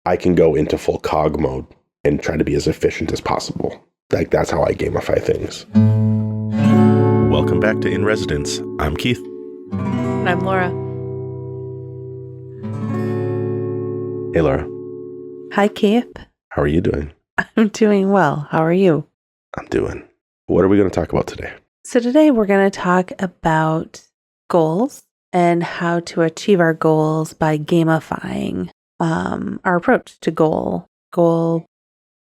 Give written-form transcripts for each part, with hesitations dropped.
I can go into full cog mode and try to be as efficient as possible. Like, that's how I gamify things. Welcome back to In Residence. I'm Keith. And I'm Laura. Hey, Laura. Hi, Keith. How are you doing? I'm doing well. How are you? I'm doing. What are we going to talk about today? So today we're going to talk about goals and how to achieve our goals by gamifying our approach to goal.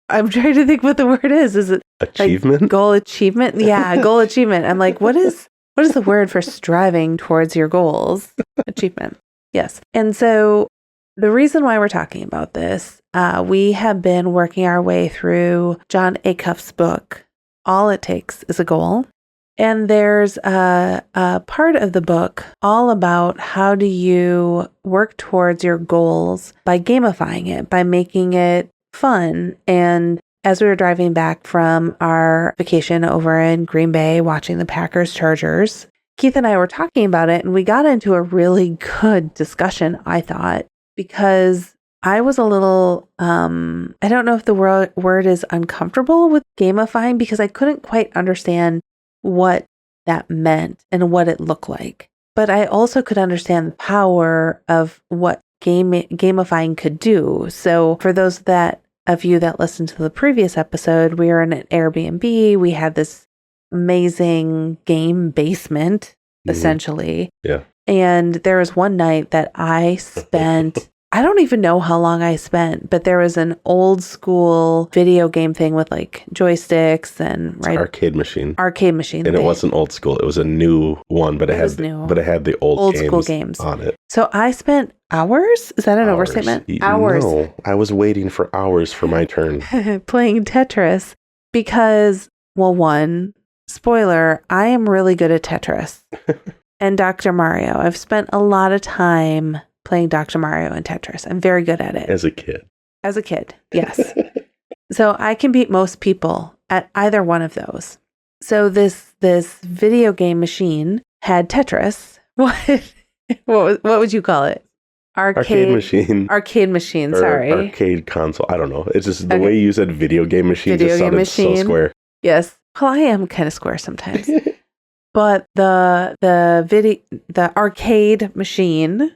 I'm trying to think what the word is. Is it achievement? Like goal achievement? Yeah, goal achievement. I'm like, what is the word for striving towards your goals? Achievement. Yes. And so the reason why we're talking about this, we have been working our way through John Acuff's book, All It Takes is a Goal. And there's a part of the book all about how do you work towards your goals by gamifying it, by making it fun. And as we were driving back from our vacation over in Green Bay, watching the Packers-Chargers, Keith and I were talking about it, and we got into a really good discussion, I thought, because I was a little, I don't know if the word is uncomfortable with gamifying, because I couldn't quite understand what that meant and what it looked like. But I also could understand the power of what gamifying could do. So for those of you that listened to the previous episode, we were in an Airbnb. We had this amazing game basement, essentially. Yeah. And there was one night that I spent, I don't even know how long I spent, but there was an old school video game thing with like joysticks and arcade machine. And it wasn't old school. It was a new one, but it had the old school games on it. So I spent hours. Is that an overstatement? Hours. No, I was waiting for hours for my turn. Playing Tetris because, well, one, spoiler, I am really good at Tetris and Dr. Mario. I've spent a lot of time playing Dr. Mario and Tetris. I'm very good at it. As a kid, yes. So I can beat most people at either one of those. So this video game machine had Tetris. What would you call it? Arcade machine. Sorry. Arcade console. I don't know. It's just the way you said video game machine just sounded so square. Yes. Well, I am kind of square sometimes. But the arcade machine.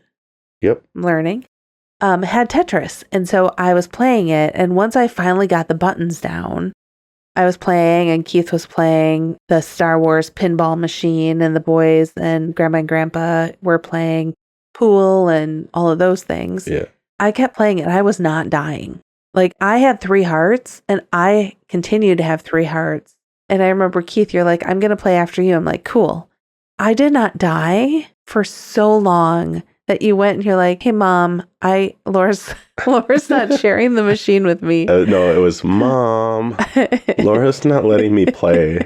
Yep. Learning. Had Tetris. And so I was playing it. And once I finally got the buttons down, I was playing and Keith was playing the Star Wars pinball machine, and the boys and Grandma and Grandpa were playing pool and all of those things. Yeah. I kept playing it. I was not dying. Like, I had 3 hearts and I continued to have 3 hearts. And I remember, Keith, you're like, I'm going to play after you. I'm like, cool. I did not die for so long that you went and you're like, hey, Mom, Laura's not sharing the machine with me. No, it was, Mom, Laura's not letting me play.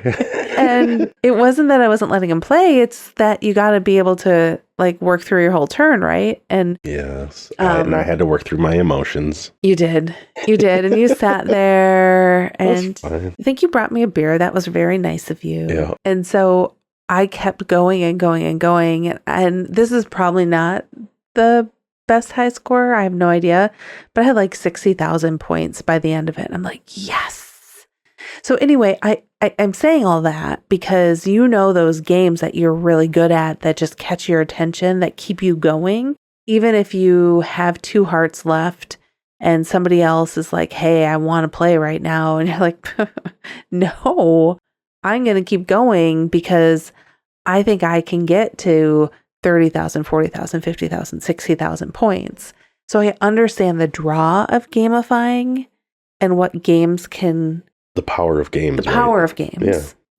And it wasn't that I wasn't letting him play. It's that you got to be able to like work through your whole turn, right? And yes, and I had to work through my emotions. You did. And you sat there, and I think you brought me a beer. That was very nice of you. Yeah. And so I kept going and going and going. And this is probably not the best high score. I have no idea. But I had like 60,000 points by the end of it. I'm like, yes. So anyway, I'm saying all that because you know those games that you're really good at that just catch your attention, that keep you going. Even if you have 2 hearts left and somebody else is like, hey, I want to play right now. And you're like, no. I'm going to keep going because I think I can get to 30,000, 40,000, 50,000, 60,000 points. So I understand the draw of gamifying and what games can... The power of games.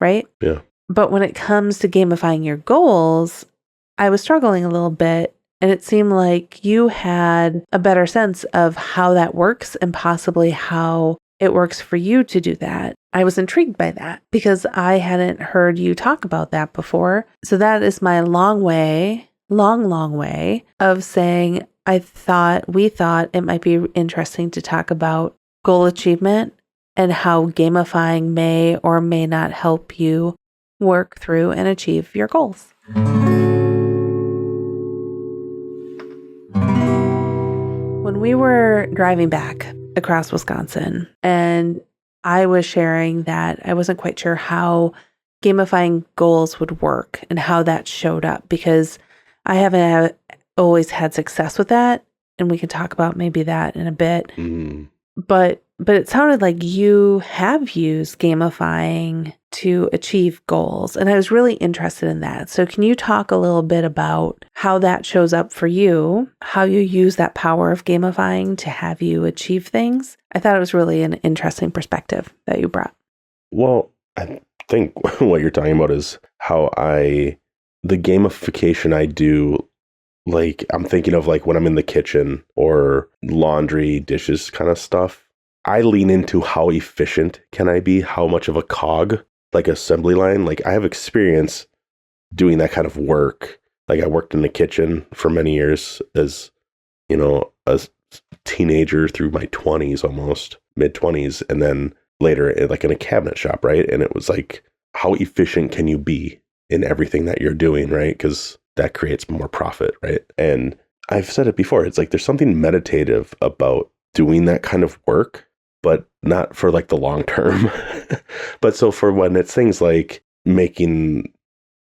Right? Yeah. But when it comes to gamifying your goals, I was struggling a little bit. And it seemed like you had a better sense of how that works and possibly how it works for you to do that. I was intrigued by that because I hadn't heard you talk about that before. So that is my long way of saying we thought it might be interesting to talk about goal achievement and how gamifying may or may not help you work through and achieve your goals. When when we were driving back across Wisconsin, and I was sharing that I wasn't quite sure how gamifying goals would work and how that showed up, because I haven't always had success with that. And we can talk about maybe that in a bit. But it sounded like you have used gamifying to achieve goals. And I was really interested in that. So can you talk a little bit about how that shows up for you, how you use that power of gamifying to have you achieve things? I thought it was really an interesting perspective that you brought. Well, I think what you're talking about is how the gamification I do, like I'm thinking of like when I'm in the kitchen or laundry, dishes kind of stuff. I lean into how efficient can I be, how much of a cog, like assembly line. Like I have experience doing that kind of work. Like I worked in the kitchen for many years as, a teenager through my 20s, almost mid 20s. And then later like in a cabinet shop, right? And it was like, how efficient can you be in everything that you're doing, right? Because that creates more profit, right? And I've said it before, it's like there's something meditative about doing that kind of work, but not for like the long term. But so for when it's things like making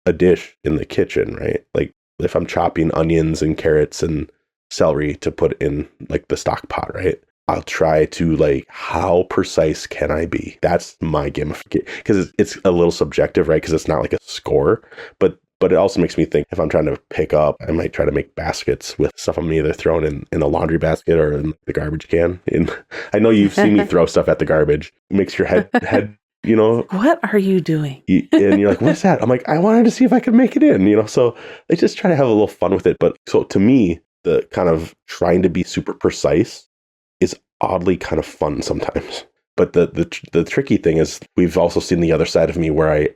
a dish in the kitchen, right? Like if I'm chopping onions and carrots and celery to put in like the stock pot, right? I'll try to like, how precise can I be? That's my gamification, because it's a little subjective, right? Because it's not like a score, but it also makes me think if I'm trying to pick up, I might try to make baskets with stuff I'm either throwing in a laundry basket or in the garbage can. And I know you've seen me throw stuff at the garbage. It makes your head, what are you doing? And you're like, what's that? I'm like, I wanted to see if I could make it in, so I just try to have a little fun with it. But so to me, the kind of trying to be super precise is oddly kind of fun sometimes. But the tricky thing is we've also seen the other side of me where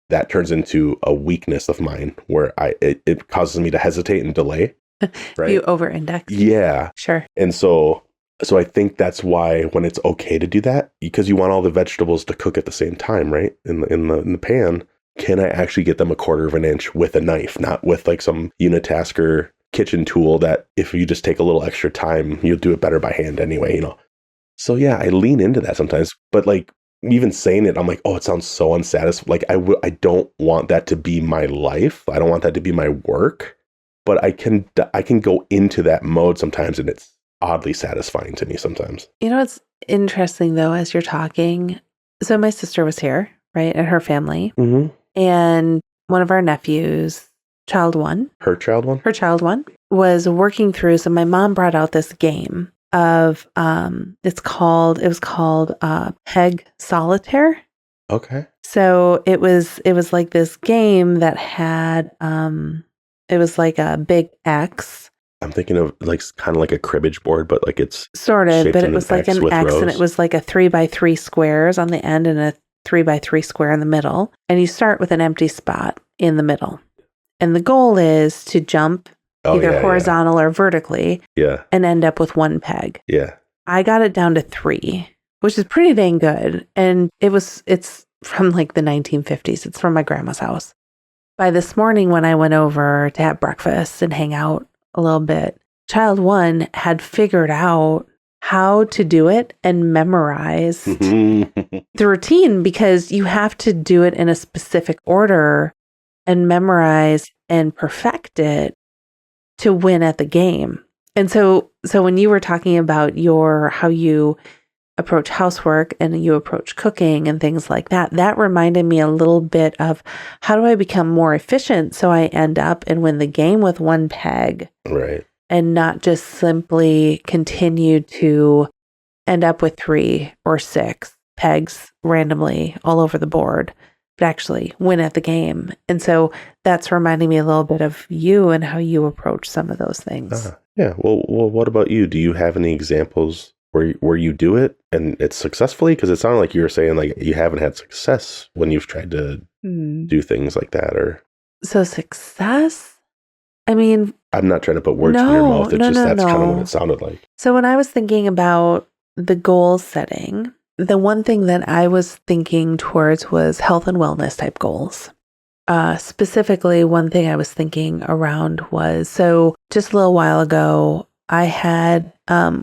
that turns into a weakness of mine where it causes me to hesitate and delay. Right? You over-index. Yeah. Sure. And so I think that's why when it's okay to do that, because you want all the vegetables to cook at the same time, right? In the pan, can I actually get them 1/4 of an inch with a knife, not with like some unitasker kitchen tool that if you just take a little extra time, you'll do it better by hand anyway, So yeah, I lean into that sometimes, but like even saying it, I'm like, oh, it sounds so unsatisfying. Like I don't want that to be my life. I don't want that to be my work, but I can go into that mode sometimes, and it's oddly satisfying to me sometimes. It's interesting though, as you're talking. So my sister was here, right? And her family, and one of our nephews, her child one was working through. So my mom brought out this game of it was called Peg Solitaire. Okay. So it was like this game that had it was like a big X. I'm thinking of like kind of like a cribbage board, but like it's sort of, but it was like an X, rows. And it was like a 3x3 squares on the end and a 3x3 square in the middle. And you start with an empty spot in the middle. And the goal is to jump either horizontal or vertically, and end up with 1 peg. Yeah. I got it down to 3, which is pretty dang good. And it's from like the 1950s. It's from my grandma's house. By this morning when I went over to have breakfast and hang out a little bit, child 1 had figured out how to do it and memorize the routine, because you have to do it in a specific order and memorize and perfect it to win at the game. And so when you were talking about how you approach housework and you approach cooking and things like that, that reminded me a little bit of how do I become more efficient so I end up and win the game with 1 peg. Right. And not just simply continue to end up with 3 or 6 pegs randomly all over the board, but actually win at the game. And so that's reminding me a little bit of you and how you approach some of those things. Yeah. Well, what about you? Do you have any examples where you do it and it's successfully? Because it sounded like you were saying like you haven't had success when you've tried to do things like that. Or so success? I mean, I'm not trying to put words in your mouth. It's that's kind of what it sounded like. So when I was thinking about the goal setting, the one thing that I was thinking towards was health and wellness type goals. Specifically, one thing I was thinking around was, so just a little while ago, I had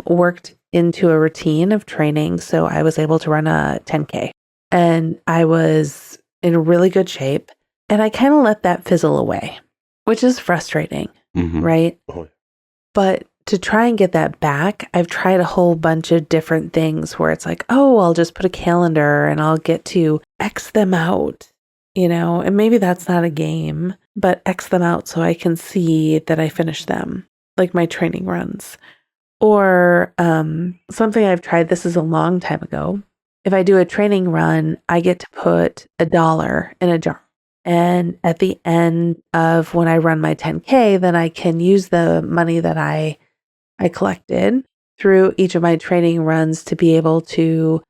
worked into a routine of training, so I was able to run a 10K. And I was in really good shape. And I kind of let that fizzle away, which is frustrating, right? Oh. But to try and get that back, I've tried a whole bunch of different things where it's like, oh, I'll just put a calendar and I'll get to X them out, and maybe that's not a game, but X them out so I can see that I finished them, like my training runs. Or something I've tried, this is a long time ago. If I do a training run, I get to put $1 in a jar. And at the end of when I run my 10K, then I can use the money that I collected through each of my training runs to be able to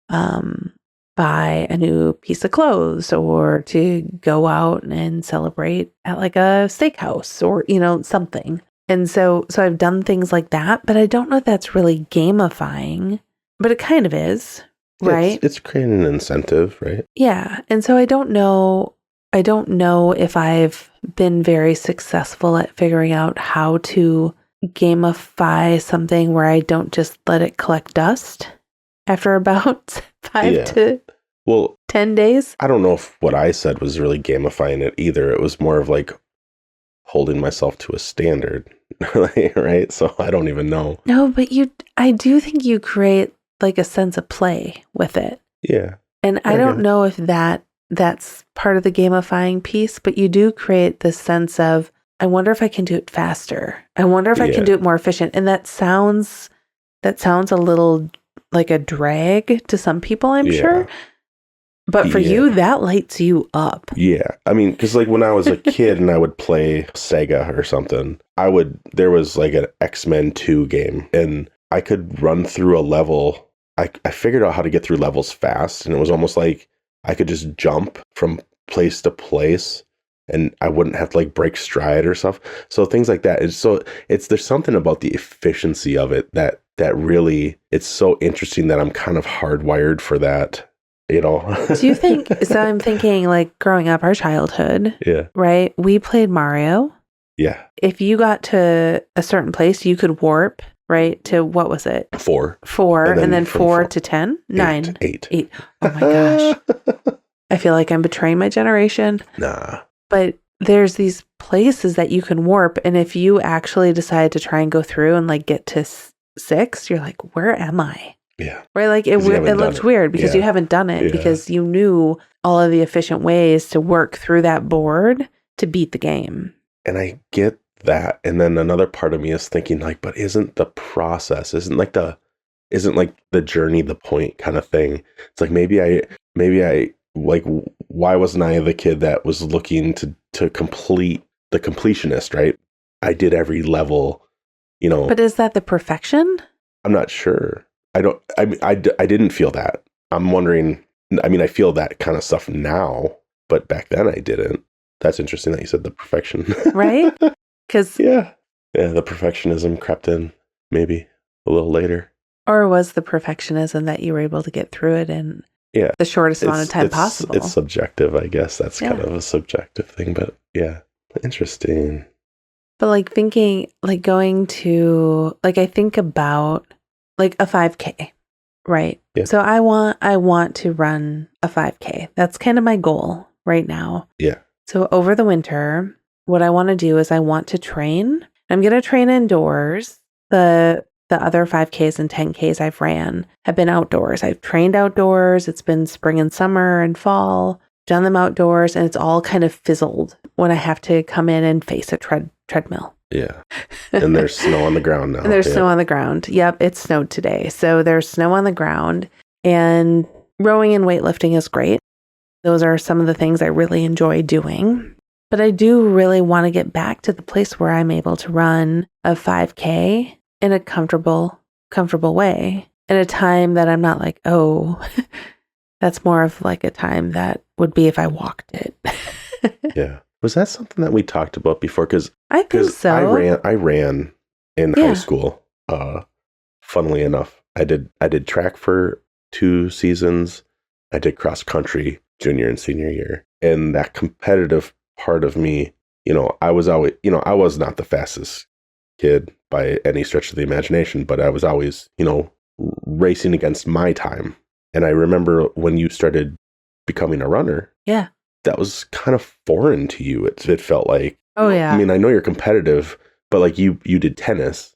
buy a new piece of clothes or to go out and celebrate at like a steakhouse or, something. And so I've done things like that, but I don't know if that's really gamifying, but it kind of is, right? It's creating an incentive, right? Yeah. And so I don't know if I've been very successful at figuring out how to gamify something where I don't just let it collect dust after about 5 to 10 days. I don't know if what I said was really gamifying it either. It was more of like holding myself to a standard, right? So I don't even know. No, but I do think you create like a sense of play with it. Yeah. And I don't know if that's part of the gamifying piece, but you do create this sense of, I wonder if I can do it faster. I wonder if I can do it more efficient. And that sounds a little like a drag to some people, I'm sure. But for you, that lights you up. Yeah. I mean, because like when I was a kid and I would play Sega or something, there was like an X-Men 2 game and I could run through a level. I figured out how to get through levels fast, and it was almost like I could just jump from place to place and I wouldn't have to like break stride or stuff. So things like that. There's something about the efficiency of it that really, it's so interesting that I'm kind of hardwired for that, Do you think, so I'm thinking like growing up, our childhood, right? We played Mario. Yeah. If you got to a certain place, you could warp, right? To what was it? 4. And then 4 to 10? 9. 8. Oh my gosh. I feel like I'm betraying my generation. Nah. But there's these places that you can warp. And if you actually decide to try and go through and like get to 6, you're like, where am I? Yeah. Right. Like it looked weird because you haven't done it because you knew all of the efficient ways to work through that board to beat the game. And I get that. And then another part of me is thinking like, but isn't the process, isn't like the journey, the point kind of thing? It's like, maybe I like, why wasn't I the kid that was looking to complete the completionist, right? I did every level, But is that the perfection? I'm not sure. I didn't feel that. I'm wondering, I feel that kind of stuff now, but back then I didn't. That's interesting that you said the perfection. Right? Because the perfectionism crept in maybe a little later. Or was the perfectionism that you were able to get through it in the shortest amount of time possible? It's subjective, I guess. That's kind of a subjective thing, but yeah, interesting. But like thinking, like going to, like I think about like a 5K, right? Yeah. So I want to run a 5K. That's kind of my goal right now. Yeah. So over the winter, what I want to do is I want to train. I'm going to train indoors. The other 5Ks and 10Ks I've ran have been outdoors. I've trained outdoors. It's been spring and summer and fall, done them outdoors, and it's all kind of fizzled when I have to come in and face a treadmill. Yeah. And there's snow on the ground now. And there's snow on the ground. Yep, it snowed today. So there's snow on the ground. And rowing and weightlifting is great. Those are some of the things I really enjoy doing. But I do really want to get back to the place where I'm able to run a 5K in a comfortable way, in a time that I'm not like, oh, that's more of like a time that would be if I walked it. Yeah. Was that something that we talked about before? Because I think so. I ran in high school. Funnily enough, I did track for 2 seasons. I did cross country junior and senior year, and that competitive part of me, I was always, I was not the fastest kid by any stretch of the imagination, but I was always, racing against my time. And I remember when you started becoming a runner, Yeah. that was kind of foreign to you. It felt like, Oh, yeah. I mean, I know you're competitive, but like you did tennis.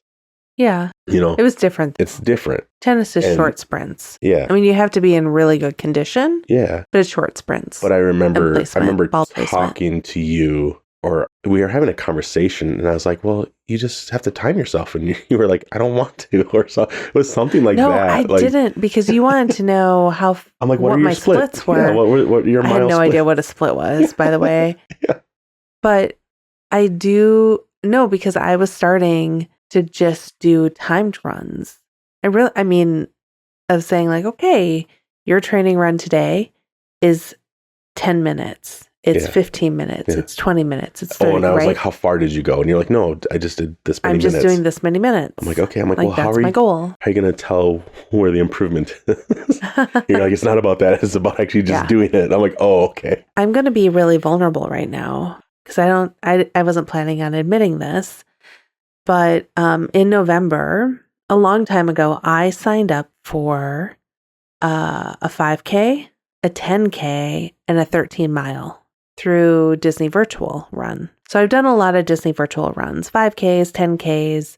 Yeah. It was different. It's different. Tennis is short sprints. Yeah. I mean, you have to be in really good condition. Yeah. But it's short sprints. But I remember ball placement. talking to you, or we were having a conversation, and I was like, well, you just have to time yourself. And you were like, I don't want to, or so. It was something like that. No, I didn't, because you wanted to know how I'm like, what are your my splits were. Yeah, what your I had no idea what a split was, by the way. Yeah. But I do know, because I was starting to just do timed runs. Of saying like, okay, your training run today is 10 minutes. It's 15 minutes. Yeah. It's 20 minutes. It's 30, and I was like, how far did you go? And you're like, no, I just did this many minutes. I'm just doing this many minutes. I'm like, okay. I'm like, well, that's my goal. How are you going to tell where the improvement is? You're like, it's not about that. It's about actually just doing it. I'm like, oh, okay. I'm going to be really vulnerable right now, because I wasn't planning on admitting this. But in November, a long time ago, I signed up for a 5K, a 10K, and a 13-mile through Disney Virtual Run. So I've done a lot of Disney Virtual Runs, 5Ks, 10Ks.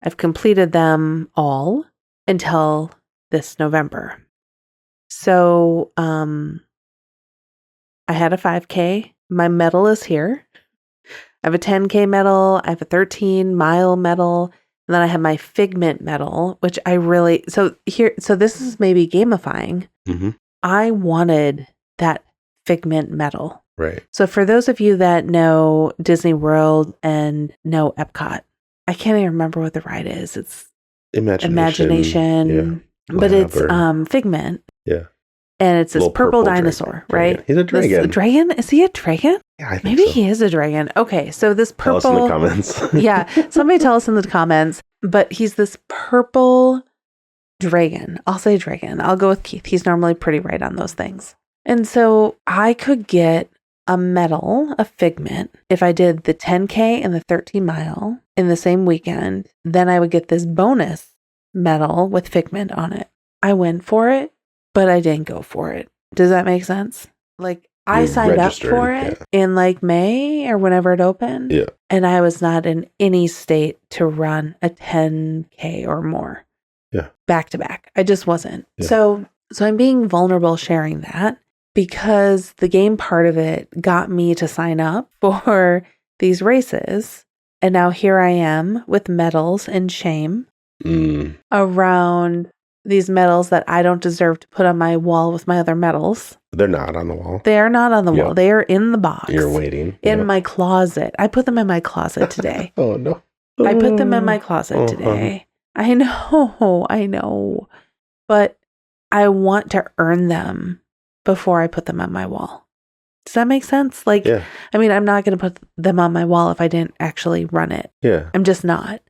I've completed them all until this November. So I had a 5K. My medal is here. I have a 10K medal. I have a 13-mile medal. And then I have my Figment medal, which I really... So this is maybe gamifying. Mm-hmm. I wanted that Figment medal. Right. So for those of you that know Disney World and know Epcot, I can't even remember what the ride is. It's Imagination. Yeah, but it's Figment. Yeah. And it's this purple dinosaur, right? He's a dragon. A dragon? Is he a dragon? Yeah, I think Maybe so. he is a dragon. Okay, so this purple... Tell us in the comments. Yeah, somebody tell us in the comments. But he's this purple dragon. I'll say dragon. I'll go with Keith. He's normally pretty right on those things. And so I could get a medal, a Figment, if I did the 10K and the 13-mile in the same weekend. Then I would get this bonus medal with Figment on it. I went for it, but I didn't go for it. Does that make sense? Like, I signed up for it in like May or whenever it opened. Yeah. And I was not in any state to run a 10K or more. Yeah. Back to back. I just wasn't. Yeah. So I'm being vulnerable sharing that, because the game part of it got me to sign up for these races. And now here I am with medals and shame around these medals that I don't deserve to put on my wall with my other medals. They're not on the wall. They are not on the wall. They are in the box. You're waiting. In my closet. I put them in my closet today. Oh, no. I put them in my closet today. I know. But I want to earn them before I put them on my wall. Does that make sense? Like, yeah. I mean, I'm not going to put them on my wall if I didn't actually run it. Yeah. I'm just not.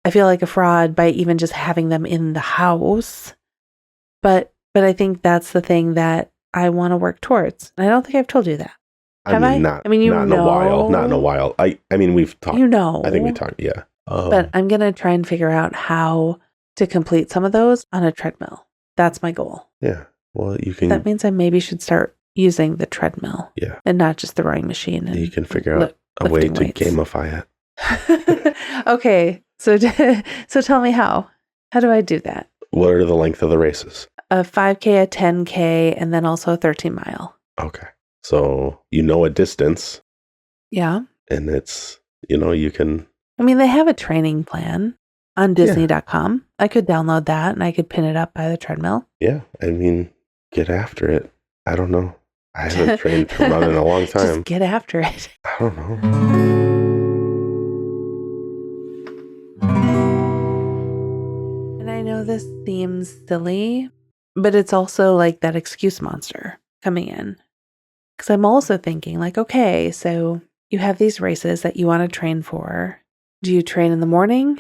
I feel like a fraud by even just having them in the house. But I think that's the thing that I want to work towards. And I don't think I've told you that. Have I? Not in a while. Not in a while. I mean, we've talked. I think we talked. Yeah. But I'm going to try and figure out how to complete some of those on a treadmill. That's my goal. Yeah. Well, you can. That means I maybe should start using the treadmill. Yeah. And not just the rowing machine. And you can figure out a way to gamify it. Okay. So tell me how. How do I do that? What are the length of the races? A 5K, a 10K, and then also a 13-mile. Okay. So a distance. Yeah. And it's, you can... I mean, they have a training plan on Disney.com. Yeah. I could download that and I could pin it up by the treadmill. Yeah. I mean, get after it. I don't know. I haven't trained to run in a long time. Just get after it. I don't know. I know this seems silly, but it's also like that excuse monster coming in. Because I'm also thinking like, okay, so you have these races that you want to train for. Do you train in the morning?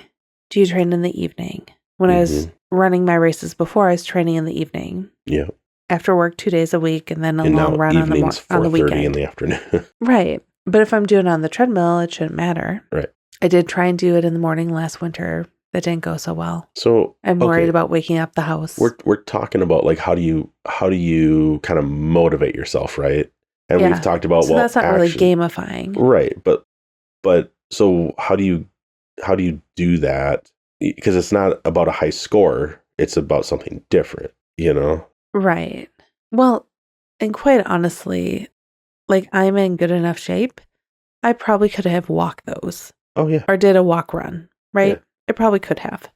Do you train in the evening? When I was running my races before, I was training in the evening. Yeah. After work 2 days a week and then a long run on the weekend. In the afternoon. Right. But if I'm doing it on the treadmill, it shouldn't matter. Right. I did try and do it in the morning last winter. That didn't go so well. So I'm worried about waking up the house. We're talking about like how do you kind of motivate yourself, right? And we've talked about so that's not really gamifying, right? But so how do you do that? Because it's not about a high score; it's about something different, you know? Right. Well, and quite honestly, like I'm in good enough shape. I probably could have walked those. Oh yeah. Or did a walk run, right? Yeah. I probably could have.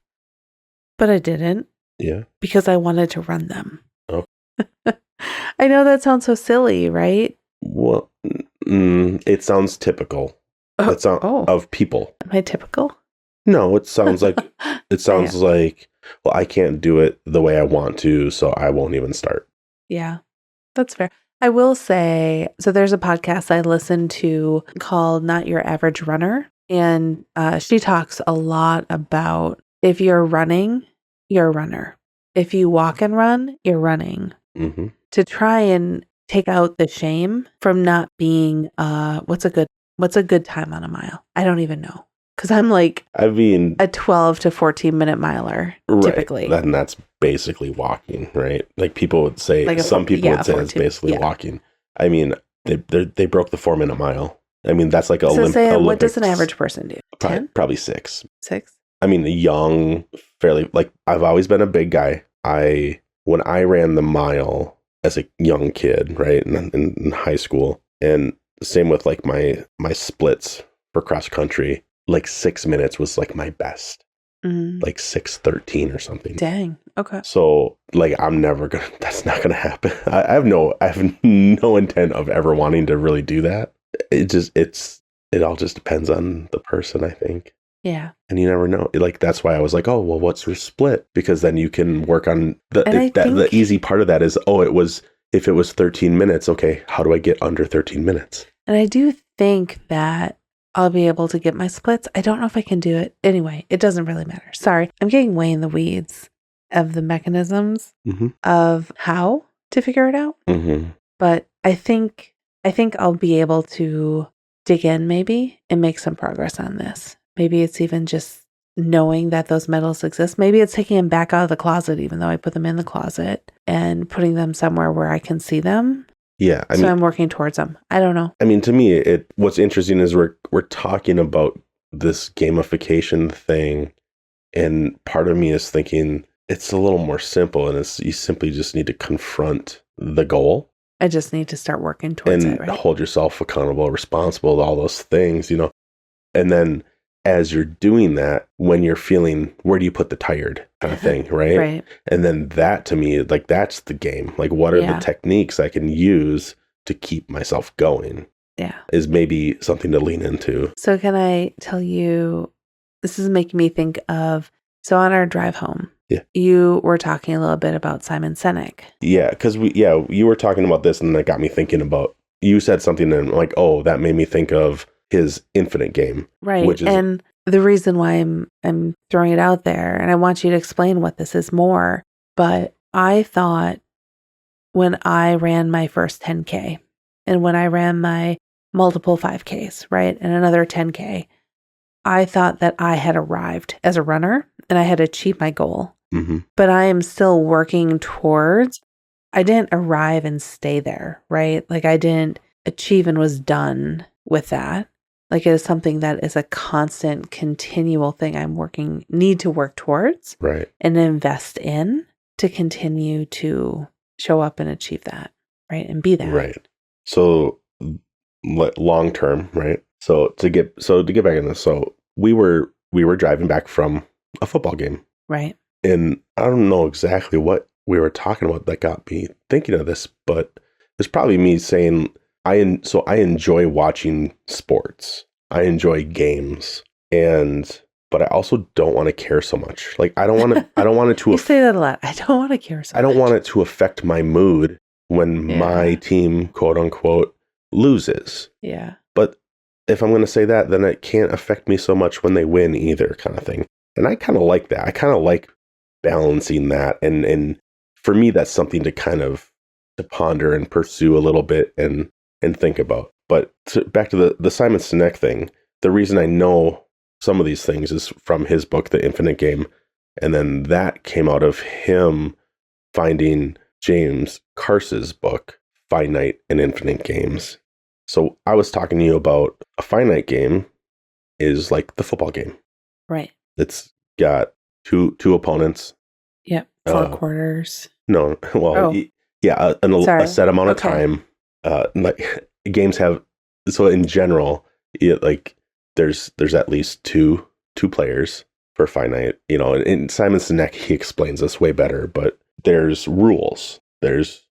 But I didn't. Yeah. Because I wanted to run them. Oh. I know that sounds so silly, right? Well, it sounds typical. Of people. Am I typical? No, it sounds like like, well, I can't do it the way I want to, so I won't even start. Yeah, that's fair. I will say, so there's a podcast I listen to called Not Your Average Runner. And she talks a lot about if you're running, you're a runner. If you walk and run, you're running. Mm-hmm. To try and take out the shame from not being, what's a good time on a mile? I don't even know. Because I'm like, I mean, a 12 to 14 minute miler, typically. And that's basically walking, right? Like people would say, like some people would say 14, it's basically walking. I mean, they broke the 4 minute mile. I mean, that's like Olympics. What does an average person do? 10? Probably 6. 6? I mean, young, fairly, like I've always been a big guy. When I ran the mile as a young kid, right, in high school, and same with like my splits for cross country, like 6 minutes was like my best. Like 6:13 or something. Dang. Okay. So like that's not gonna happen. I have no intent of ever wanting to really do that. It all just depends on the person, I think. Yeah. And you never know. Like that's why I was like, oh well, what's your split? Because then you can work on the easy part of that is if it was 13 minutes, okay, how do I get under 13 minutes? And I do think that I'll be able to get my splits. I don't know if I can do it. Anyway, it doesn't really matter. Sorry. I'm getting way in the weeds of the mechanisms of how to figure it out. Mm-hmm. But I think I'll be able to dig in maybe and make some progress on this. Maybe it's even just knowing that those medals exist. Maybe it's taking them back out of the closet, even though I put them in the closet, and putting them somewhere where I can see them. Yeah, I'm working towards them. I don't know. I mean, to me, what's interesting is we're talking about this gamification thing, and part of me is thinking it's a little more simple, and you simply just need to confront the goal. I just need to start working towards it, right? Hold yourself accountable, responsible, all those things, you know. And then as you're doing that, when you're feeling, where do you put the tired kind of thing, right? Right. And then that to me, like that's the game. Like what are the techniques I can use to keep myself going? Yeah. Is maybe something to lean into. So can I tell you, this is making me think of, so on our drive home, you were talking a little bit about Simon Sinek. Yeah, because you were talking about this and that got me thinking about, you said something and I'm like, oh, that made me think of his Infinite game. Right. And the reason why I'm throwing it out there, and I want you to explain what this is more, but I thought when I ran my first 10K and when I ran my multiple 5Ks, right, and another 10K, I thought that I had arrived as a runner and I had achieved my goal. Mm-hmm. But I am still working towards, I didn't arrive and stay there, right? Like I didn't achieve and was done with that. Like it is something that is a constant, continual thing need to work towards, right, and invest in to continue to show up and achieve that, right, and be that. Right. So long term, right? So to get back in this, so we were driving back from a football game, right? And I don't know exactly what we were talking about that got me thinking of this, but it's probably me saying, I enjoy watching sports. I enjoy games, but I also don't want to care so much. Like I don't want it to. You say that a lot. I don't want to care so much. I don't want it to affect my mood when my team, quote unquote, loses. Yeah. But if I'm going to say that, then it can't affect me so much when they win either, kind of thing. And I kind of like that. I kind of like balancing that, and for me, that's something to kind of to ponder and pursue a little bit and think about. But back to the Simon Sinek thing, the reason I know some of these things is from his book, The Infinite Game. And then that came out of him finding James Carson's book, Finite and Infinite Games. So I was talking to you about a finite game is like the football game. Right. It's got two opponents. Yep. 4 quarters. No, well, yeah, a set amount of time. Like games have, so in general, like there's at least two players for finite. You know, and Simon Sinek, he explains this way better, but there's rules. There's,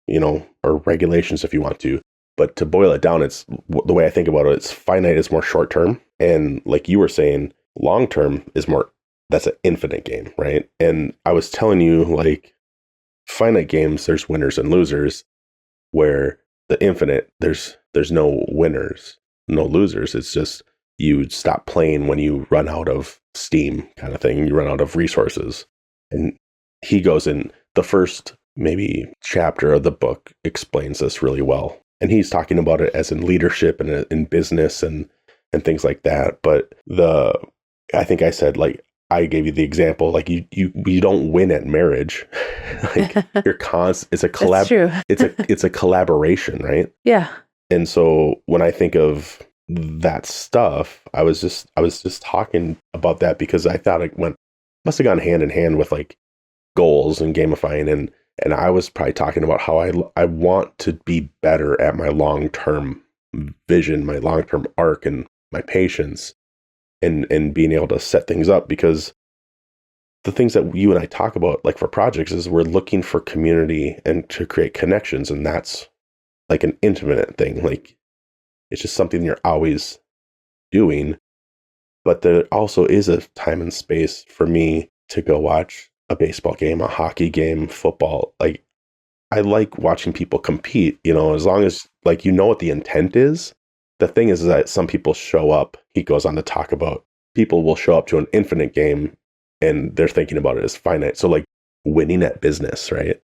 you know, or regulations if you want to. But to boil it down, it's the way I think about it, it's finite is more short term. And like you were saying, long term is more, that's an infinite game, right? And I was telling you, like, finite games, there's winners and losers, where the infinite, there's no winners, no losers. It's just you stop playing when you run out of steam kind of thing. You run out of resources. And he goes in the first maybe chapter of the book explains this really well. And he's talking about it as in leadership and in business and things like that. But I think I said, like, I gave you the example, like you don't win at marriage. Like it's a collab. It's a collaboration, right? Yeah. And so when I think of that stuff, I was just talking about that because I thought it must have gone hand in hand with like goals and gamifying, and I was probably talking about how I want to be better at my long-term vision, my long-term arc, and my patience, and being able to set things up, because the things that you and I talk about, like for projects, is we're looking for community and to create connections, and that's like an intimate thing. Like it's just something you're always doing. But there also is a time and space for me to go watch a baseball game, a hockey game, football. Like I like watching people compete, you know, as long as like you know what the intent is. The thing is that some people show up, he goes on to talk about, people will show up to an infinite game and they're thinking about it as finite. So like winning at business, right?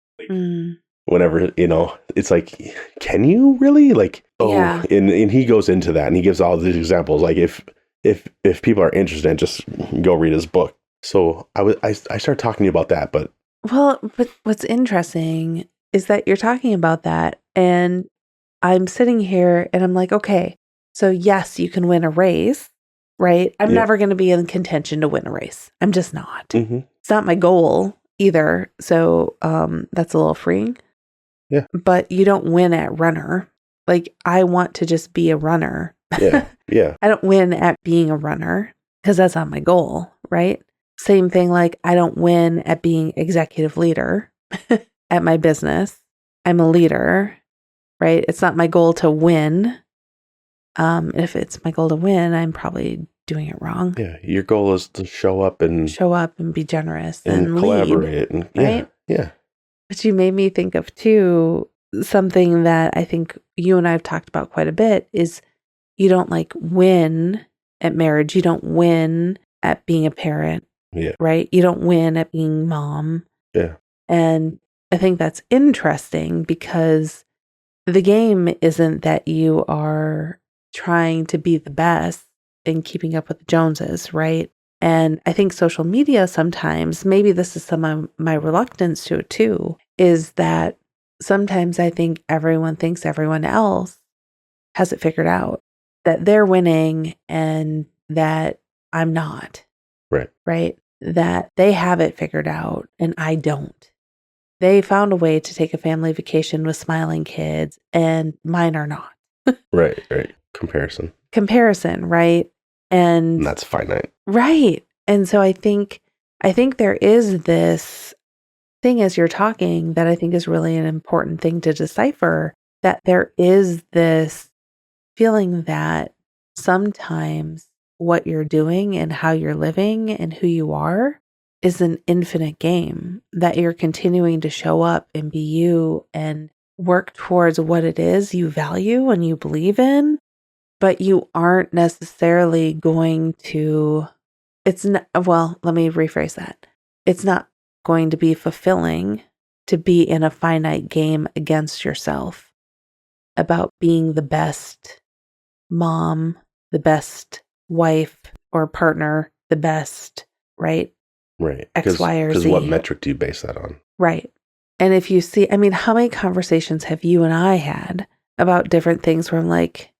Whenever, you know, it's like, can you really like, yeah. And he goes into that and he gives all these examples. Like if people are interested, just go read his book. So I started talking to you about that, but what's interesting is that you're talking about that, and I'm sitting here and I'm like, okay, so yes, you can win a race, right? I'm never going to be in contention to win a race. I'm just not. Mm-hmm. It's not my goal either. So that's a little freeing. Yeah. But you don't win at runner. Like I want to just be a runner. Yeah. Yeah. I don't win at being a runner because that's not my goal, right? Same thing, like I don't win at being executive leader at my business. I'm a leader, right? It's not my goal to win. If it's my goal to win, I'm probably doing it wrong. Yeah, your goal is to show up and be generous and collaborate, lead, and right? Yeah. But you made me think of too something that I think you and I have talked about quite a bit is you don't like win at marriage. You don't win at being a parent. Yeah. Right? You don't win at being mom. Yeah. And I think that's interesting because the game isn't that you are trying to be the best and keeping up with the Joneses, right? And I think social media sometimes, maybe this is some of my reluctance to it too, is that sometimes I think everyone thinks everyone else has it figured out, that they're winning and that I'm not. Right. Right? That they have it figured out and I don't. They found a way to take a family vacation with smiling kids and mine are not. Right. Comparison, right? And that's finite. Right. And so I think there is this thing as you're talking that I think is really an important thing to decipher, that there is this feeling that sometimes what you're doing and how you're living and who you are is an infinite game, that you're continuing to show up and be you and work towards what it is you value and you believe in, but you aren't necessarily going to, let me rephrase that. It's not going to be fulfilling to be in a finite game against yourself about being the best mom, the best wife, or partner the best, right? Right. X, Y, or Because Z. what metric do you base that on? Right. And if you see, I mean, how many conversations have you and I had about different things where I'm like,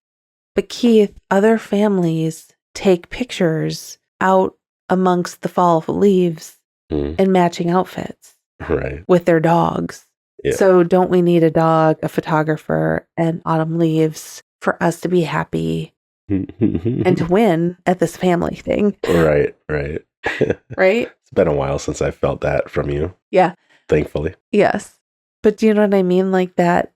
but Keith, other families take pictures out amongst the fall leaves in matching outfits with their dogs. Yeah. So don't we need a dog, a photographer, and autumn leaves for us to be happy and to win at this family thing? Right. Right? It's been a while since I felt that from you. Yeah. Thankfully. Yes. But do you know what I mean? Like that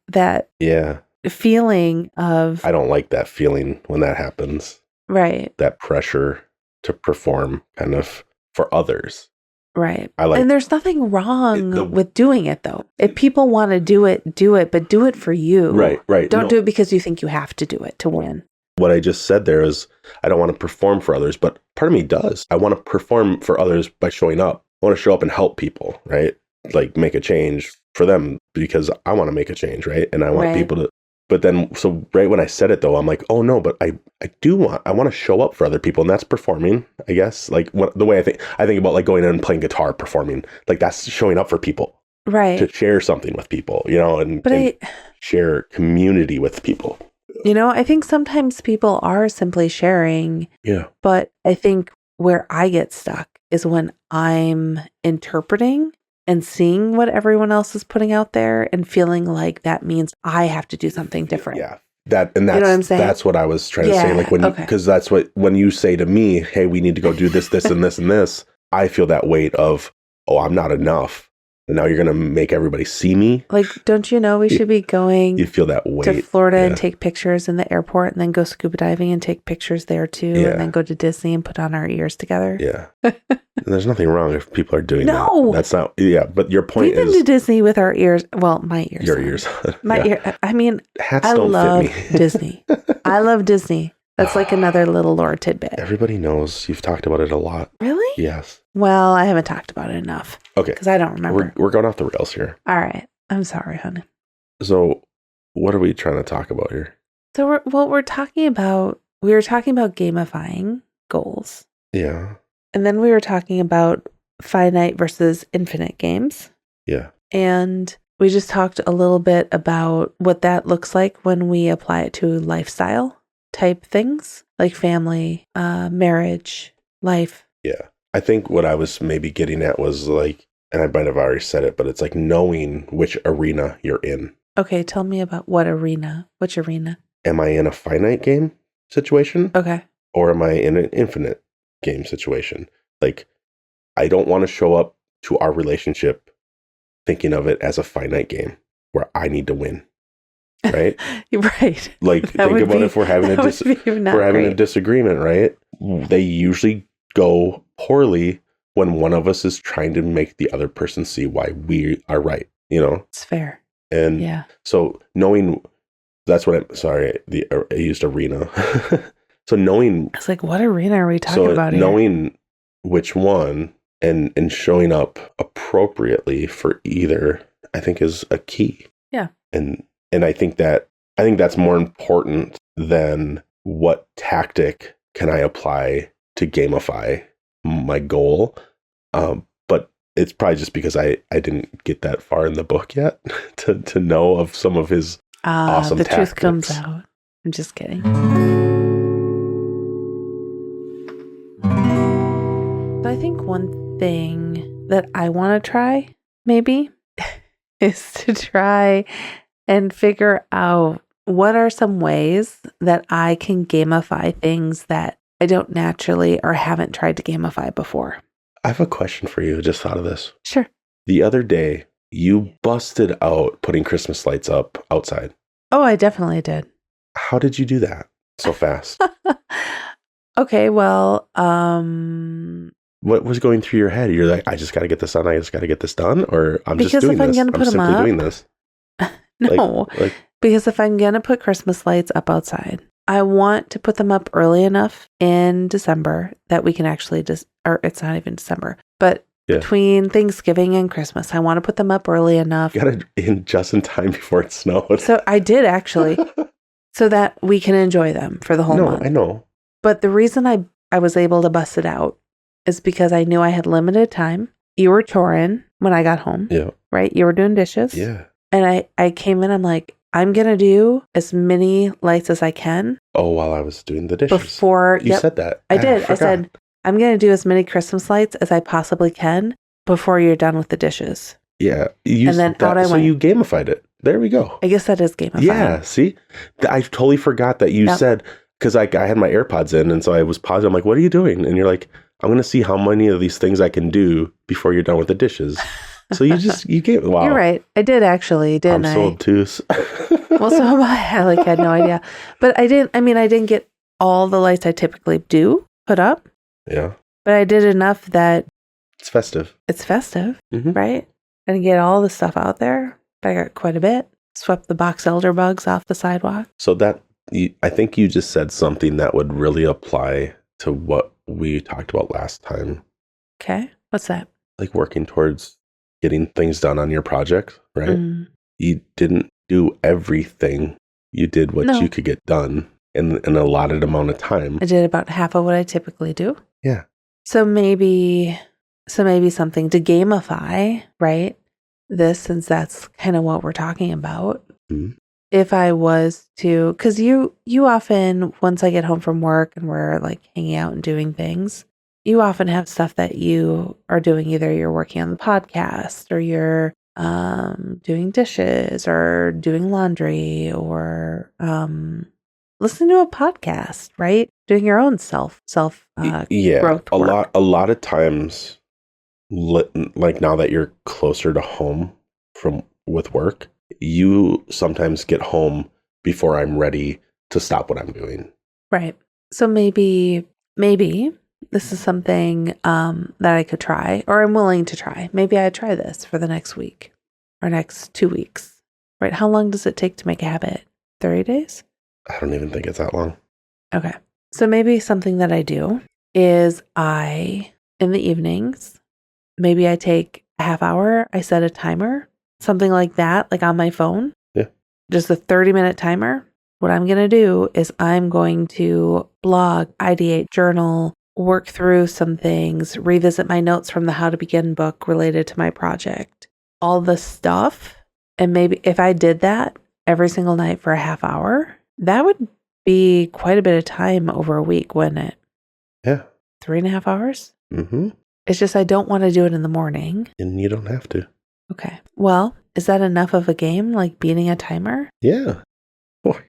Yeah. feeling of... I don't like that feeling when that happens. Right. That pressure to perform kind of for others. Right. I like, and there's nothing wrong with doing it, though. If people want to do it, but do it for you. Right. Don't do it because you think you have to do it to win. What I just said there is I don't want to perform for others, but part of me does. I want to perform for others by showing up. I want to show up and help people, right? Like make a change for them because I want to make a change, right? And I want people to... But then, so right when I said it though, I'm like, oh no, but I want to show up for other people, and that's performing, I guess. Like the way I think about like going in and playing guitar, performing, like that's showing up for people, right? To share something with people, and share community with people. I think sometimes people are simply sharing. Yeah. But I think where I get stuck is when I'm interpreting and seeing what everyone else is putting out there and feeling like that means I have to do something different. Yeah. That's you know what I'm saying? That's what I was trying to say. Like because that's when you say to me, hey, we need to go do this, and this, and this, I feel that weight of, oh, I'm not enough. And now you're going to make everybody see me. Like, don't you know we should be going you feel that weight to Florida and take pictures in the airport and then go scuba diving and take pictures there too. Yeah. And then go to Disney and put on our ears together. Yeah. And there's nothing wrong if people are doing that. No. That's not, but your point We've been to Disney with our ears. Well, my ears. Your ears. My ear. I mean, hats I don't love fit me. Disney. I love Disney. That's like another little lore tidbit. Everybody knows. You've talked about it a lot. Really? Yes. Well, I haven't talked about it enough. Okay. Because I don't remember. We're going off the rails here. All right. I'm sorry, honey. So what are we trying to talk about here? So we were talking about gamifying goals. Yeah. And then we were talking about finite versus infinite games. Yeah. And we just talked a little bit about what that looks like when we apply it to lifestyle type things like family, marriage, life. Yeah. I think what I was maybe getting at was like, and I might have already said it, but it's like knowing which arena you're in. Okay. Tell me about what arena. Which arena? Am I in a finite game situation? Okay. Or am I in an infinite game situation? Like, I don't want to show up to our relationship thinking of it as a finite game where I need to win. Right? Right. Like, think about if we're having a disagreement, right? They usually go poorly when one of us is trying to make the other person see why we are right, It's fair. And so knowing, that's what I used arena. So knowing. It's like, what arena are we talking about here? Knowing which one and showing up appropriately for either, I think is a key. Yeah. And I think that's more important than what tactic can I apply to gamify my goal. But it's probably just because I didn't get that far in the book yet to know of some of his awesome tactics. The truth comes out. I'm just kidding. So I think one thing that I want to try maybe is to try and figure out what are some ways that I can gamify things that I don't naturally or haven't tried to gamify before. I have a question for you. I just thought of this. Sure. The other day, you busted out putting Christmas lights up outside. Oh, I definitely did. How did you do that so fast? Okay, well, what was going through your head? You're like, I just got to get this done. I just got to get this done. Or I'm just doing this. I'm simply doing this. No, because if I'm going to put Christmas lights up outside, I want to put them up early enough in December that we can actually or it's not even December, but between Thanksgiving and Christmas, I want to put them up early enough. You got it in just in time before it snowed. So I did actually, so that we can enjoy them for the whole month. I know. But the reason I I was able to bust it out is because I knew I had limited time. You were choring when I got home. Yeah. Right? You were doing dishes. Yeah. And I came in, I'm like, I'm going to do as many lights as I can. Oh, while I was doing the dishes. Before, you said that. I did. forgot. I said, I'm going to do as many Christmas lights as I possibly can before you're done with the dishes. Yeah. And then out I went. So you gamified it. There we go. I guess that is gamified. Yeah. See? I totally forgot that you said, because I had my AirPods in, and so I was pausing. I'm like, what are you doing? And you're like, I'm going to see how many of these things I can do before you're done with the dishes. So you gave, wow. You're right. I did actually, didn't I? I'm so obtuse. Well, so am I. I had no idea. But I didn't get all the lights I typically do put up. Yeah. But I did enough that it's festive. It's festive, right? I didn't get all the stuff out there, but I got quite a bit. Swept the box elder bugs off the sidewalk. So I think you just said something that would really apply to what we talked about last time. Okay. What's that? Like working towards getting things done on your project, right? You didn't do everything. You did what you could get done in an allotted amount of time. I did about half of what I typically do. Yeah. So maybe something to gamify, right? This, since that's kind of what we're talking about. Mm-hmm. If I was to, because you often, once I get home from work and we're like hanging out and doing things, you often have stuff that you are doing. Either you're working on the podcast, or you're doing dishes, or doing laundry, or listening to a podcast, right? Doing your own self growth work. A lot of times, like now that you're closer to home with work, you sometimes get home before I'm ready to stop what I'm doing. Right. So maybe this is something that I could try, or I'm willing to try. Maybe I try this for the next week or next 2 weeks, right? How long does it take to make a habit? 30 days? I don't even think it's that long. Okay. So maybe something that I do is in the evenings, maybe I take a half hour, I set a timer, something like that, like on my phone. Yeah. Just a 30-minute timer. What I'm going to do is I'm going to blog, ideate, journal, work through some things, revisit my notes from the How to Begin book related to my project, all the stuff. And maybe if I did that every single night for a half hour, that would be quite a bit of time over a week, wouldn't it? Yeah. 3.5 hours? Mm-hmm. It's just I don't want to do it in the morning. And you don't have to. Okay. Well, is that enough of a game, like beating a timer? Yeah. Boy.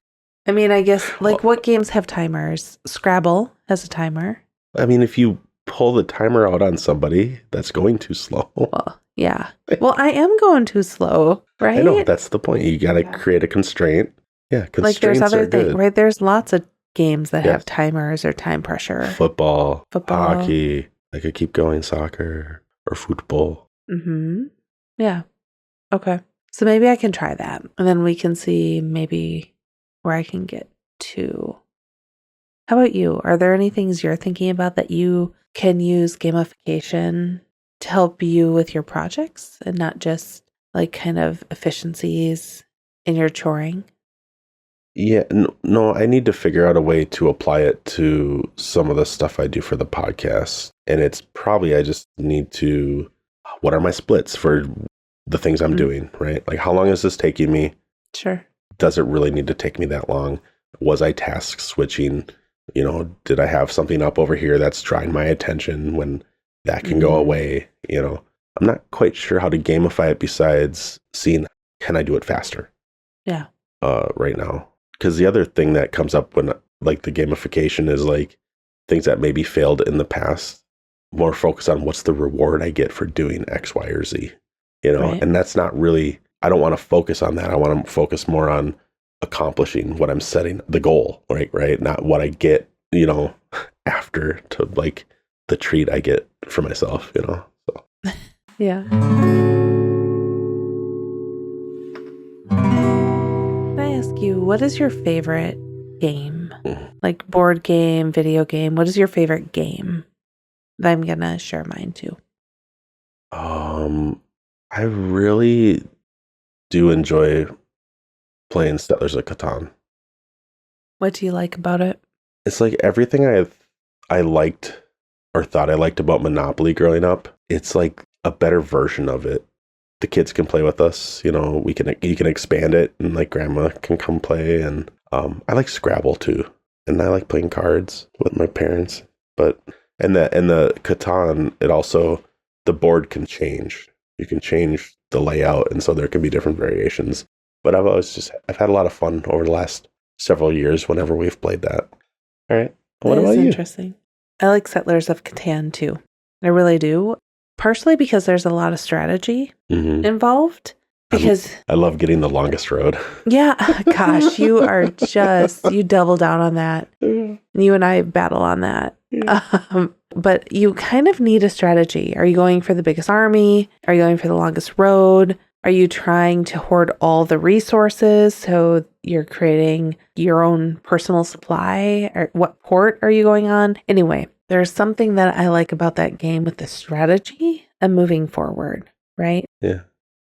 I mean, I guess, like, what games have timers? Scrabble has a timer. I mean, if you pull the timer out on somebody, that's going too slow. Well, yeah. Well, I am going too slow, right? I know, that's the point. You got to create a constraint. Yeah, constraints like there's other things, good. right? There's lots of games that have timers or time pressure. Football, hockey. I could keep going. Soccer or football. Mm-hmm. Yeah. Okay. So maybe I can try that, and then we can see maybe where I can get to. How about you? Are there any things you're thinking about that you can use gamification to help you with your projects, and not just like kind of efficiencies in your choring? Yeah, no, I need to figure out a way to apply it to some of the stuff I do for the podcast. And it's probably, I just need to, what are my splits for the things I'm doing, right? Like, how long is this taking me? Sure. Does it really need to take me that long? Was I task switching? You know, did I have something up over here that's drawing my attention when that can go away? You know, I'm not quite sure how to gamify it besides seeing, can I do it faster? Yeah. Right now. Because the other thing that comes up when like the gamification is like things that maybe failed in the past, more focus on what's the reward I get for doing X, Y, or Z, you know, and that's not really, I don't want to focus on that. I want to focus more on accomplishing what I'm setting, the goal, right? Not what I get, you know, after to like the treat I get for myself, you know, so. Yeah. You, what is your favorite game? Like board game, video game? What is your favorite game? I'm gonna share mine too. I really do enjoy playing Settlers of Catan. What do you like about it? It's like everything I liked or thought I liked about Monopoly growing up, it's like a better version of it. The kids can play with us, you know, you can expand it, and like grandma can come play. And I like Scrabble too. And I like playing cards with my parents. But and the Catan, it also, the board can change. You can change the layout, and so there can be different variations. But I've had a lot of fun over the last several years whenever we've played that. All right. What about you? Interesting. I like Settlers of Catan too. I really do. Partially because there's a lot of strategy involved. Because I love getting the longest road. Yeah. Gosh, you double down on that. You and I battle on that. But you kind of need a strategy. Are you going for the biggest army? Are you going for the longest road? Are you trying to hoard all the resources so you're creating your own personal supply? Or what port are you going on? Anyway, there's something that I like about that game with the strategy and moving forward, right? Yeah.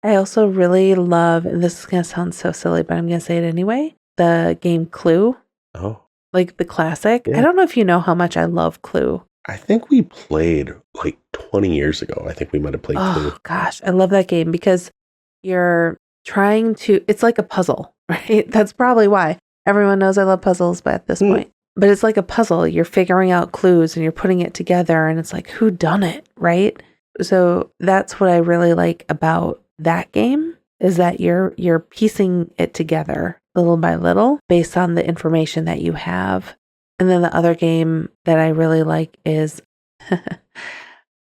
I also really love, and this is going to sound so silly, but I'm going to say it anyway, the game Clue. Oh. Like the classic. Yeah. I don't know if you know how much I love Clue. I think we played like 20 years ago. I think we might have played Clue. Oh, gosh. I love that game because you're trying to, it's like a puzzle, right? That's probably why everyone knows I love puzzles at this point. But it's like a puzzle. You're figuring out clues and you're putting it together, and it's like, who done it, right? So that's what I really like about that game, is that you're piecing it together little by little based on the information that you have. And then the other game that I really like is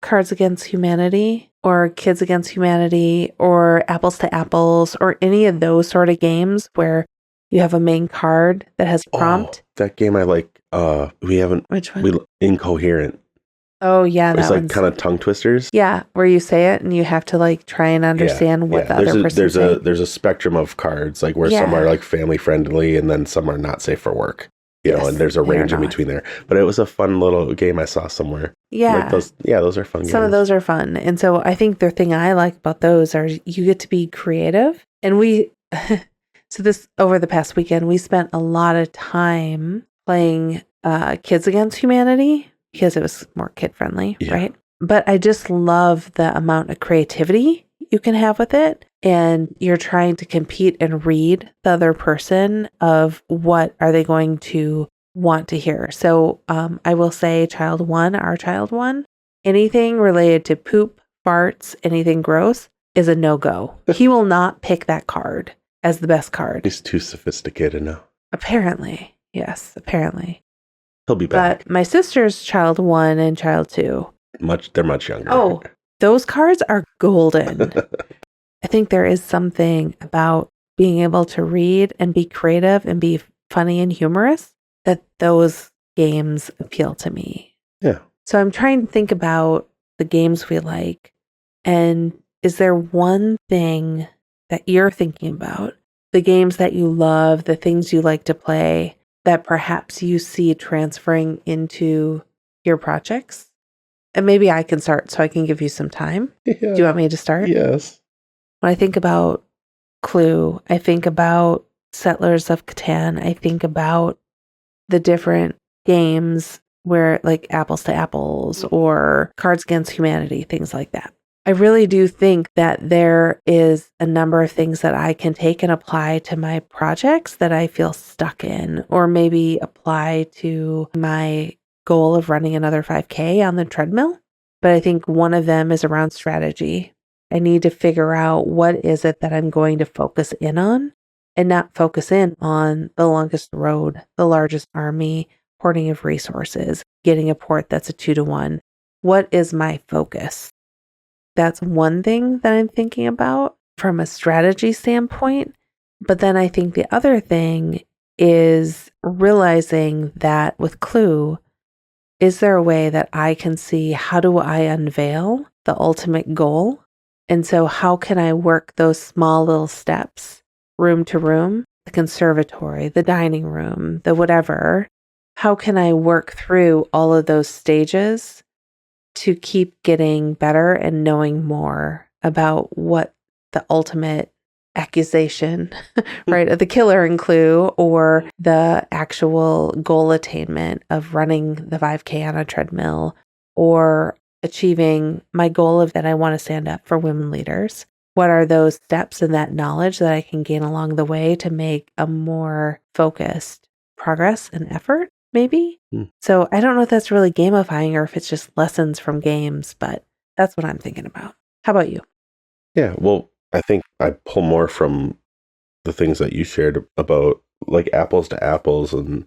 Cards Against Humanity, or Kids Against Humanity, or Apples to Apples, or any of those sort of games where you have a main card that has a prompt. That game I like. We haven't. Which one? Incoherent. Oh yeah, it's like kind of tongue twisters. Yeah, where you say it and you have to like try and understand what the other person's saying. There's a spectrum of cards, like where some are like family friendly and then some are not safe for work. You know, and there's a range in between there. But it was a fun little game I saw somewhere. Yeah. Those are fun games. Some of those are fun. And so I think the thing I like about those are you get to be creative. And so this, over the past weekend, we spent a lot of time playing Kids Against Humanity because it was more kid friendly, right? But I just love the amount of creativity you can have with it. And you're trying to compete and read the other person of what are they going to want to hear. So I will say our child one, anything related to poop, farts, anything gross is a no-go. He will not pick that card as the best card. He's too sophisticated now. Apparently. Yes, apparently. He'll be back. But my sister's child 1 and child 2. They're much younger. Oh, those cards are golden. I think there is something about being able to read and be creative and be funny and humorous that those games appeal to me. Yeah. So I'm trying to think about the games we like. And is there one thing that you're thinking about, the games that you love, the things you like to play, that perhaps you see transferring into your projects? And maybe I can start so I can give you some time. Yeah. Do you want me to start? Yes. When I think about Clue, I think about Settlers of Catan. I think about the different games where like Apples to Apples or Cards Against Humanity, things like that. I really do think that there is a number of things that I can take and apply to my projects that I feel stuck in, or maybe apply to my goal of running another 5K on the treadmill. But I think one of them is around strategy. I need to figure out what is it that I'm going to focus in on, and not focus in on the longest road, the largest army, hoarding of resources, getting a port that's a 2-to-1. What is my focus? That's one thing that I'm thinking about from a strategy standpoint. But then I think the other thing is realizing that with Clue, is there a way that I can see, how do I unveil the ultimate goal? And so how can I work those small little steps, room to room, the conservatory, the dining room, the whatever? How can I work through all of those stages to keep getting better and knowing more about what the ultimate accusation, right? The killer in Clue, or the actual goal attainment of running the 5K on a treadmill, or achieving my goal of that I want to stand up for women leaders. What are those steps and that knowledge that I can gain along the way to make a more focused progress and effort, maybe? So I don't know if that's really gamifying or if it's just lessons from games, but that's what I'm thinking about. How about you? Yeah, well, I think I pull more from the things that you shared about like apples to apples and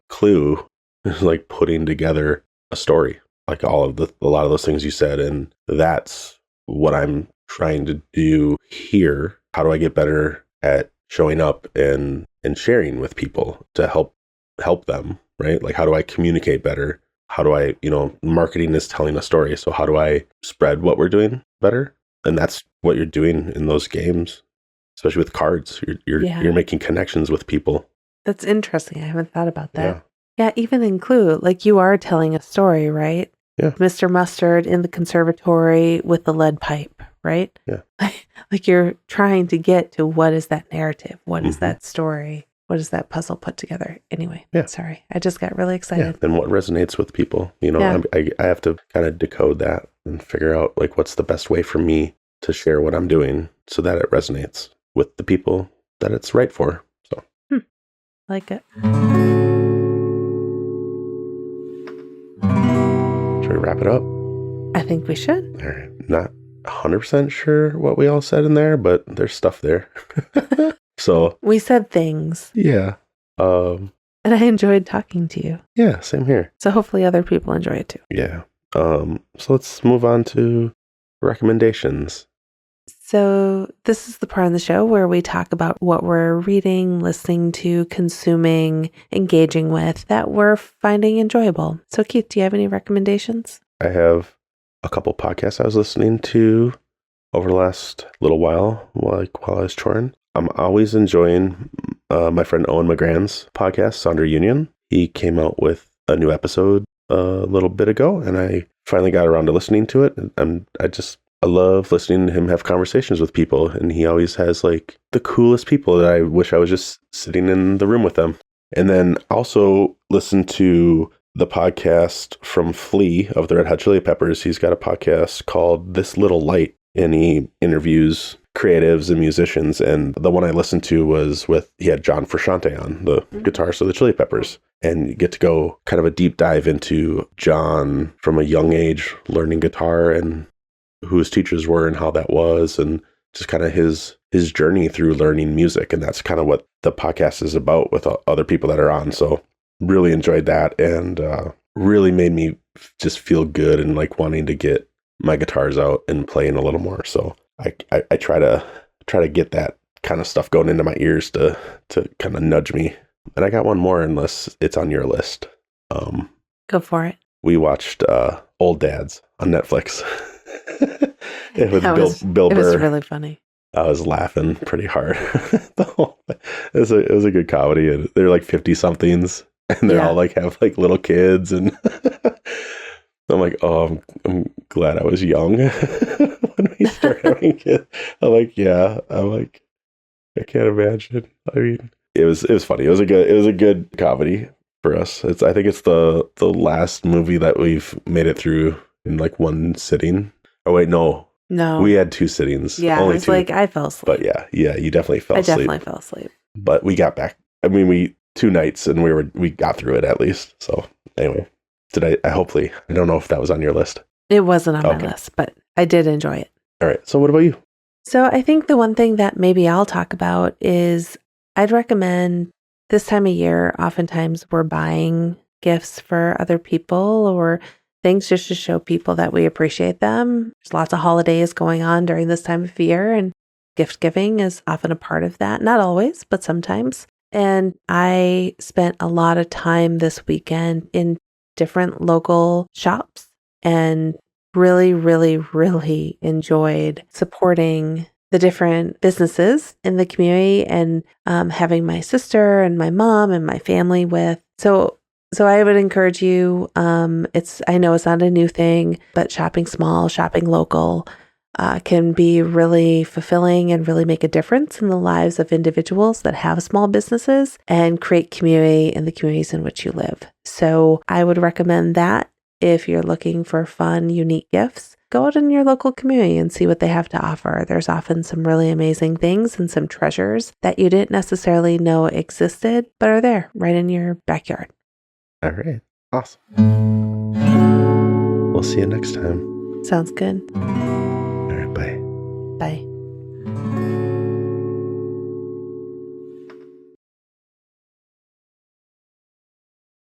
Clue is like putting together a story, like a lot of those things you said, and that's what I'm trying to do here. How do I get better at showing up and sharing with people to help them, right? Like, how do I communicate better? How do I, marketing is telling a story, so how do I spread what we're doing better? And that's what you're doing in those games, especially with cards. You're making connections with people. That's interesting. I haven't thought about that. Yeah, even in Clue, like you are telling a story, right? Yeah. Mr. Mustard in the conservatory with the lead pipe, right? Yeah. Like you're trying to get to what is that narrative? What is that story? What is that puzzle put together? Anyway, sorry. I just got really excited. Yeah. And what resonates with people, I have to kind of decode that and figure out like what's the best way for me to share what I'm doing so that it resonates with the people that it's right for. So like it. Should we wrap it up? I think we should. All right. Not 100% sure what we all said in there, but there's stuff there. So we said things. Yeah. And I enjoyed talking to you. Yeah, same here. So hopefully other people enjoy it too. Yeah. So let's move on to recommendations. So this is the part of the show where we talk about what we're reading, listening to, consuming, engaging with that we're finding enjoyable. So Keith, do you have any recommendations? I have a couple podcasts I was listening to over the last little while I was touring. I'm always enjoying my friend Owen McGrann's podcast, Sonder Union. He came out with a new episode a little bit ago, and I finally got around to listening to it. I love listening to him have conversations with people, and he always has like the coolest people that I wish I was just sitting in the room with them. And then also listen to the podcast from Flea of the Red Hot Chili Peppers. He's got a podcast called This Little Light, and he interviews creatives and musicians. And the one I listened to he had John Frusciante on, the guitarist of the Chili Peppers. And you get to go kind of a deep dive into John from a young age learning guitar and who his teachers were and how that was, and just kind of his journey through learning music. And that's kind of what the podcast is about with other people that are on. So really enjoyed that, and really made me just feel good and like wanting to get my guitars out and playing a little more. So I try to get that kind of stuff going into my ears to kind of nudge me. And I got one more, unless it's on your list. Go for it. We watched Old Dads on Netflix. With Bill Burr. It was really funny. I was laughing pretty hard. It was a good comedy, and they're like 50 somethings, and they're all like have like little kids, and I'm like, oh, I'm glad I was young when we started having kids. I'm like, I can't imagine. I mean, it was funny. It was a good comedy for us. I think it's the last movie that we've made it through in like one sitting. Oh wait, no. We had 2 sittings. Yeah, only it was 2. like I fell asleep. But yeah, you definitely fell asleep. I definitely fell asleep. But we got back. I mean, we 2 nights, and we got through it at least. So anyway, hopefully, I don't know if that was on your list. It wasn't on my list, but I did enjoy it. All right. So what about you? So I think the one thing that maybe I'll talk about is I'd recommend this time of year, oftentimes we're buying gifts for other people or things just to show people that we appreciate them. There's lots of holidays going on during this time of year, and gift giving is often a part of that. Not always, but sometimes. And I spent a lot of time this weekend in different local shops and really, really, really enjoyed supporting the different businesses in the community and having my sister and my mom and my family with. So I would encourage you, I know it's not a new thing, but shopping small, shopping local, can be really fulfilling and really make a difference in the lives of individuals that have small businesses and create community in the communities in which you live. So I would recommend that if you're looking for fun, unique gifts. Go out in your local community and see what they have to offer. There's often some really amazing things and some treasures that you didn't necessarily know existed, but are there right in your backyard. All right. Awesome. We'll see you next time. Sounds good. All right. Bye. Bye.